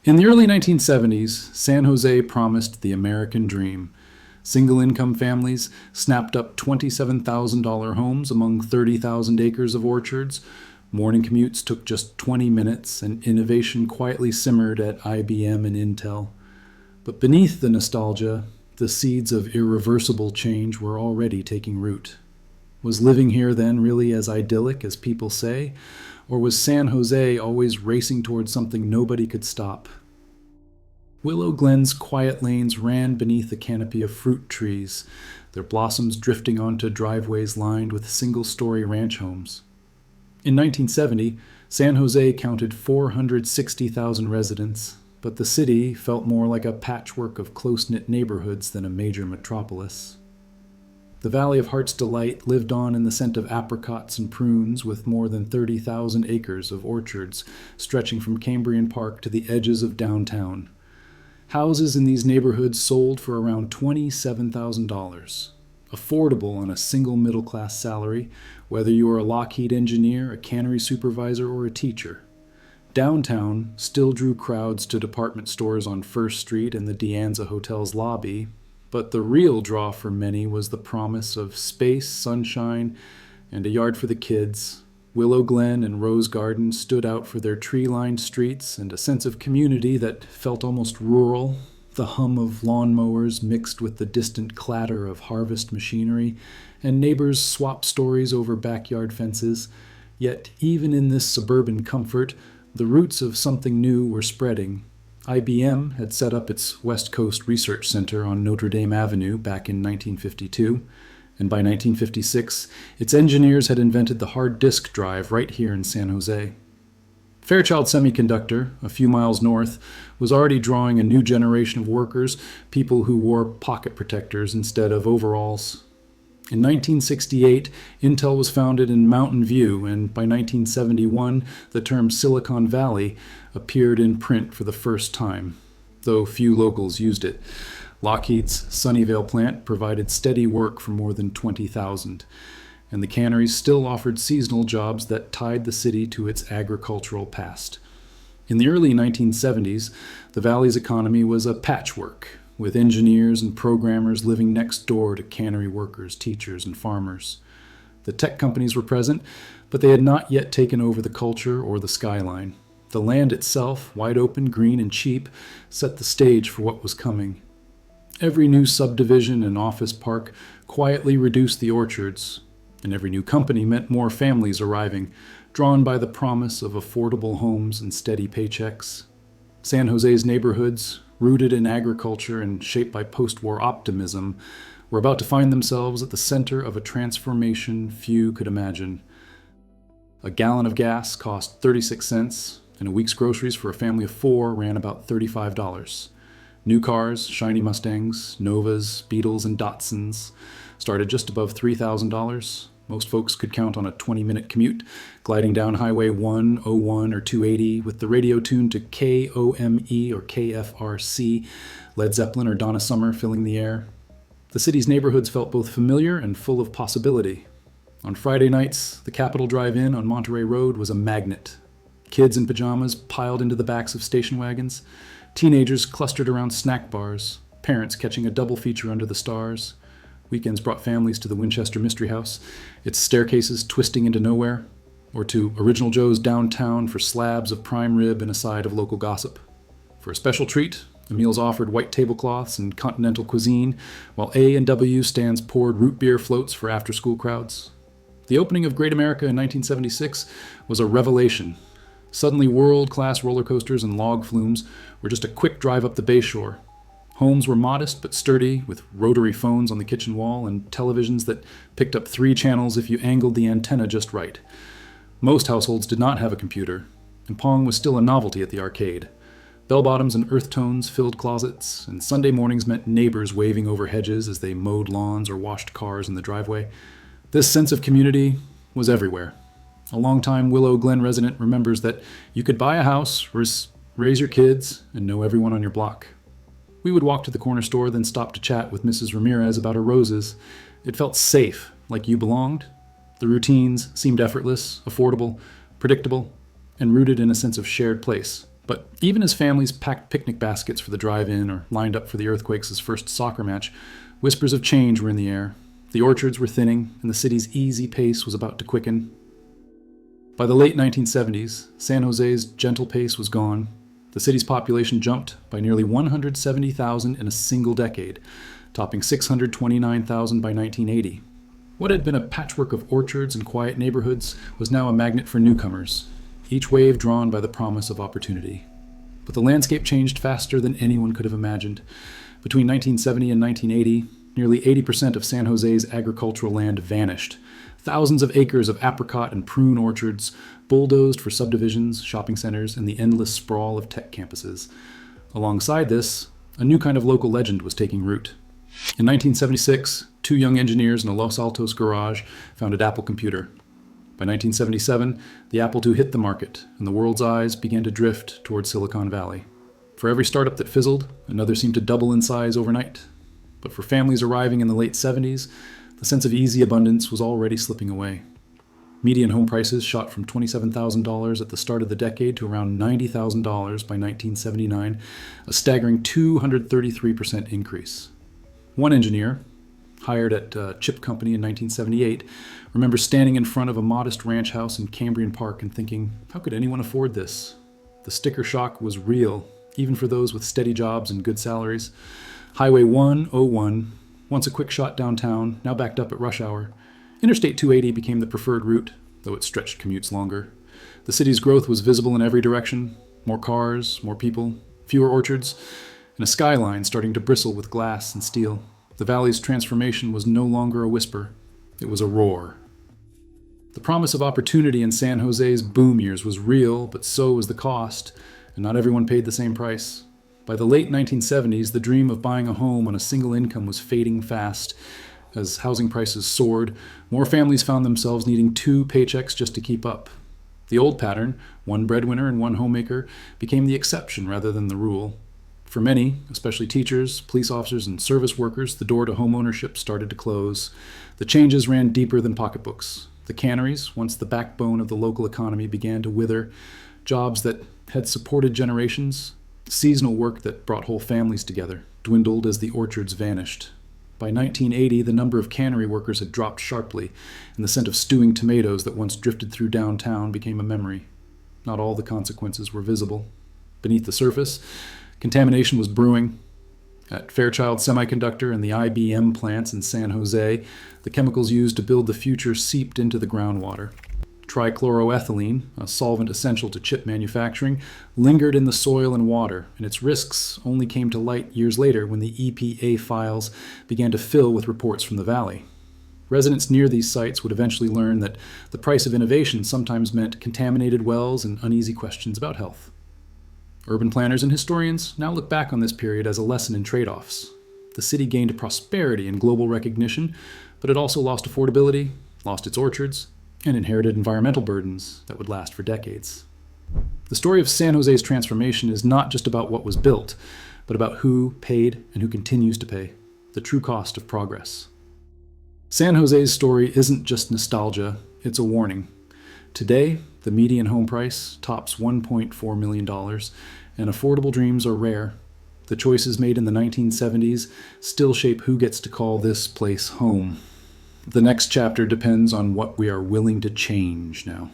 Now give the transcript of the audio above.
In the early 1970s, San Jose promised the American dream. Single-income families snapped up $27,000 homes among 30,000 acres of orchards. Morning commutes took just 20 minutes, and innovation quietly simmered at IBM and Intel. But beneath the nostalgia, the seeds of irreversible change were already taking root. Was living here then really as idyllic as people say? Or was San Jose always racing towards something nobody could stop? Willow Glen's quiet lanes ran beneath a canopy of fruit trees, their blossoms drifting onto driveways lined with single-story ranch homes. In 1970, San Jose counted 460,000 residents, but the city felt more like a patchwork of close-knit neighborhoods than a major metropolis. The Valley of Heart's Delight lived on in the scent of apricots and prunes, with more than 30,000 acres of orchards stretching from Cambrian Park to the edges of downtown. Houses in these neighborhoods sold for around $27,000, affordable on a single middle-class salary, whether you were a Lockheed engineer, a cannery supervisor, or a teacher. Downtown still drew crowds to department stores on First Street and the De Anza Hotel's lobby, but the real draw for many was the promise of space, sunshine, and a yard for the kids. Willow Glen and Rose Garden stood out for their tree-lined streets and a sense of community that felt almost rural, the hum of lawnmowers mixed with the distant clatter of harvest machinery, and neighbors swapped stories over backyard fences. Yet even in this suburban comfort, the roots of something new were spreading. IBM had set up its West Coast Research Center on Notre Dame Avenue back in 1952, and by 1956, its engineers had invented the hard disk drive right here in San Jose. Fairchild Semiconductor, a few miles north, was already drawing a new generation of workers, people who wore pocket protectors instead of overalls. In 1968, Intel was founded in Mountain View, and by 1971, the term Silicon Valley appeared in print for the first time, though few locals used it. Lockheed's Sunnyvale plant provided steady work for more than 20,000, and the canneries still offered seasonal jobs that tied the city to its agricultural past. In the early 1970s, the valley's economy was a patchwork, with engineers and programmers living next door to cannery workers, teachers, and farmers. The tech companies were present, but they had not yet taken over the culture or the skyline. The land itself, wide open, green, and cheap, set the stage for what was coming. Every new subdivision and office park quietly reduced the orchards, and every new company meant more families arriving, drawn by the promise of affordable homes and steady paychecks. San Jose's neighborhoods, rooted in agriculture and shaped by post-war optimism, were about to find themselves at the center of a transformation few could imagine. A gallon of gas cost 36 cents, and a week's groceries for a family of 4 ran about $35. New cars, shiny Mustangs, Novas, Beetles, and Datsuns started just above $3,000. Most folks could count on a 20-minute commute, gliding down Highway 101 or 280 with the radio tuned to KOME or KFRC, Led Zeppelin or Donna Summer filling the air. The city's neighborhoods felt both familiar and full of possibility. On Friday nights, the Capitol Drive-In on Monterey Road was a magnet. Kids in pajamas piled into the backs of station wagons, teenagers clustered around snack bars, parents catching a double feature under the stars. Weekends brought families to the Winchester Mystery House, its staircases twisting into nowhere, or to Original Joe's downtown for slabs of prime rib and a side of local gossip. For a special treat, the meals offered white tablecloths and continental cuisine, while A&W stands poured root beer floats for after-school crowds. The opening of Great America in 1976 was a revelation. Suddenly, world-class roller coasters and log flumes were just a quick drive up the bayshore. Homes were modest but sturdy, with rotary phones on the kitchen wall and televisions that picked up 3 channels if you angled the antenna just right. Most households did not have a computer, and Pong was still a novelty at the arcade. Bell-bottoms and earth tones filled closets, and Sunday mornings meant neighbors waving over hedges as they mowed lawns or washed cars in the driveway. This sense of community was everywhere. A longtime Willow Glen resident remembers that you could buy a house, raise your kids, and know everyone on your block. We would walk to the corner store, then stop to chat with Mrs. Ramirez about her roses. It felt safe, like you belonged. The routines seemed effortless, affordable, predictable, and rooted in a sense of shared place, But even as families packed picnic baskets for the drive-in or lined up for the Earthquakes' first soccer match, whispers of change were in the air. The orchards were thinning, and the city's easy pace was about to quicken. By the late 1970s, San Jose's gentle pace was gone. The city's population jumped by nearly 170,000 in a single decade, topping 629,000 by 1980. What had been a patchwork of orchards and quiet neighborhoods was now a magnet for newcomers, each wave drawn by the promise of opportunity. But the landscape changed faster than anyone could have imagined. Between 1970 and 1980, nearly 80% of San Jose's agricultural land vanished. Thousands of acres of apricot and prune orchards, bulldozed for subdivisions, shopping centers, and the endless sprawl of tech campuses. Alongside this, a new kind of local legend was taking root. In 1976, two young engineers in a Los Altos garage founded Apple Computer. By 1977, the Apple II hit the market, and the world's eyes began to drift toward Silicon Valley. For every startup that fizzled, another seemed to double in size overnight. But for families arriving in the late 70s, the sense of easy abundance was already slipping away. Median home prices shot from $27,000 at the start of the decade to around $90,000 by 1979, a staggering 233% increase. One engineer, hired at a chip company in 1978, remembers standing in front of a modest ranch house in Cambrian Park and thinking, how could anyone afford this? The sticker shock was real, even for those with steady jobs and good salaries. Highway 101, once a quick shot downtown, now backed up at rush hour. Interstate 280 became the preferred route, though it stretched commutes longer. The city's growth was visible in every direction. More cars, more people, fewer orchards, and a skyline starting to bristle with glass and steel. The valley's transformation was no longer a whisper. It was a roar. The promise of opportunity in San Jose's boom years was real, but so was the cost, and not everyone paid the same price. By the late 1970s, the dream of buying a home on a single income was fading fast. As housing prices soared, more families found themselves needing two paychecks just to keep up. The old pattern, one breadwinner and one homemaker, became the exception rather than the rule. For many, especially teachers, police officers, and service workers, the door to homeownership started to close. The changes ran deeper than pocketbooks. The canneries, once the backbone of the local economy, began to wither. Jobs that had supported generations, seasonal work that brought whole families together, dwindled as the orchards vanished. By 1980, the number of cannery workers had dropped sharply, and the scent of stewing tomatoes that once drifted through downtown became a memory. Not all the consequences were visible. Beneath the surface, contamination was brewing. At Fairchild Semiconductor and the IBM plants in San Jose, the chemicals used to build the future seeped into the groundwater. Trichloroethylene, a solvent essential to chip manufacturing, lingered in the soil and water, and its risks only came to light years later when the EPA files began to fill with reports from the valley. Residents near these sites would eventually learn that the price of innovation sometimes meant contaminated wells and uneasy questions about health. Urban planners and historians now look back on this period as a lesson in trade-offs. The city gained prosperity and global recognition, but it also lost affordability, lost its orchards, and inherited environmental burdens that would last for decades. The story of San Jose's transformation is not just about what was built, but about who paid and who continues to pay, the true cost of progress. San Jose's story isn't just nostalgia, it's a warning. Today, the median home price tops $1.4 million, and affordable dreams are rare. The choices made in the 1970s still shape who gets to call this place home. The next chapter depends on what we are willing to change now.